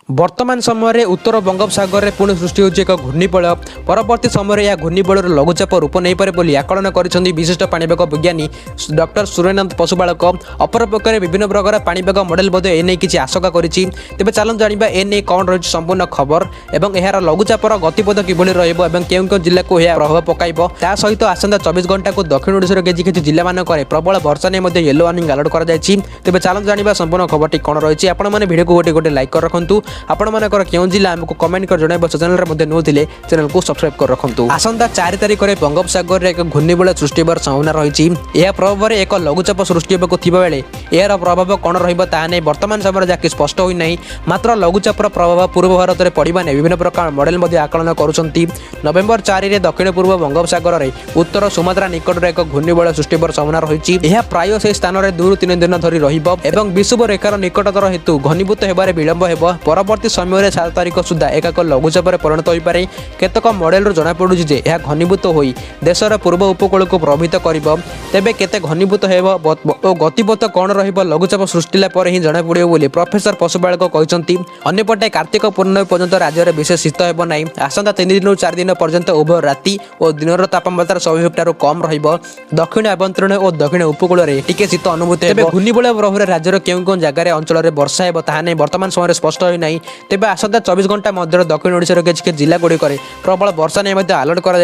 वर्तमान समय उत्तर बंगोपसागर में पुणी सृष्टि होची एक घूर्णिबल परवर्ती समय यह घूर्णिबल लघुचाप रूप नहीं पारे बोली आकलन कर विशिष्ट पाणीपाग विज्ञानी डॉक्टर सूर्यनाथ पशुपालक अपरपक्षे विभिन्न प्रकार पाणीपाग मॉडल एने किसी आशंका करिछि। तेबे चलन जानिबा एने कौन रही संपूर्ण खबर एवं यार लघुचापर गतिपथ किभली रहिबो एवं केउं जिला को यह प्रभाव पकाइबो ता सहित आसंता 24 घंटा को दक्षिण ओडिशार किछि जिला मानकरे प्रबल वर्षा ने मध्ये येलो वार्निंग अलर्ट करा जायछि। तेबे चलन जानिबा संपूर्ण खबरटी कौन रही आपण माने वीडियो को गोटे गोटे लाइक कर रखंतु आपण मानकर केउं जिला हमको कमेंट कर जणाइबो चैनल रे मध्ये नोथिले चैनल को सब्सक्राइब कर रखंतु। आसंता 4 तारिख रे बंगोपसागर रे एक घूर्णिबल सृष्टि होबार संभावना रही। यह प्रभाव रे एक लघुचाप सृष्टि होबाको थिबा बेले यार प्रभाव कौन रहिबो ता नै वर्तमान समय जाके स्पष्ट होई नै मात्र लघुचापर प्रभाव पूर्व भारत रे पड़िबा नै विभिन्न प्रकार मॉडल मध्ये आकलन करूछंती। नवेम्बर 4 रे दक्षिण पूर्व बंगोपसागर रे उत्तर सुमात्रा निकट रे एक घूर्णिबल सृष्टि होबार संभावना रही। यह प्राय से स्थान रे 2 3 दिन धरि रहिबो एवं विषुव रेखार निकटतर हेतु घनीभूत हेबारे विलंब हेबो। परवर्ती समय 7 तारिख सुधा एक लघुचाप परिणत हो पारे। केतक मॉडल रू जना पड़ुछि जे यह घनीभूत होई देशर पूर्व उपकूल को प्रभावित करिबो। तेबे केते घनीभूत हेबो ओ गतिपथ कोन रहिबो लघुचाप सृष्टिला पर ही जना पड़िबो बोली प्रोफेसर पशुपालक कहचंती। अन्यपटे कार्तिक पूर्णिमा पर्यंत राज्य रे विशेष शीत हेबो नै। आसंता 3 दिन 4 दिन पर्यंत उभय राति और दिनर तापमात्रा स्वाभाविकठारु कम रहिबो। दक्षिण आभ्यंतरण और दक्षिण उपकूल रे टिके शीत अनुभूत हेबो। तेबे घूर्णिबल प्रभाव रे राज्य रे केउं जगह रे अंचल रे वर्षा हेबो ताहा नै वर्तमान समय स्पष्ट होई नै। तेबे आसंता 24 घंटा मध्य दक्षिण ओडिशार किछि जिला गुड़िक प्रबल वर्षा नहीं अलर्ट कर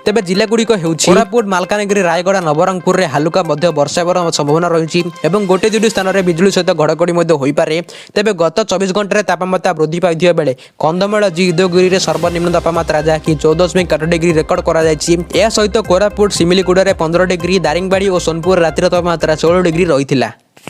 तेबे जिला गुड़िक हेउछि कोरापुट मालकानगिरी रायगड़ा नवरंगपुर रे हालुका मध्य वर्षा हेबार संभावना रही एवं गोटे दुटी स्थान रे बिजुली सहित घड़घड़ी होई पारे। तेबे गत 24 घंटा तापमात्रा वृद्धि पाइथिबा बेले कंधमाल उदयगिरी रे सर्वनिम्न तापमात्रा जहाँकि 14.8 डिग्री रेकर्ड करा जायछि। या सहित कोरापुट सिमिलीगुड़ा रे 15 डिग्री दारिंगबाड़ी और सोनपुर रातिर तापमात्रा 16 डिग्री रहिथिला।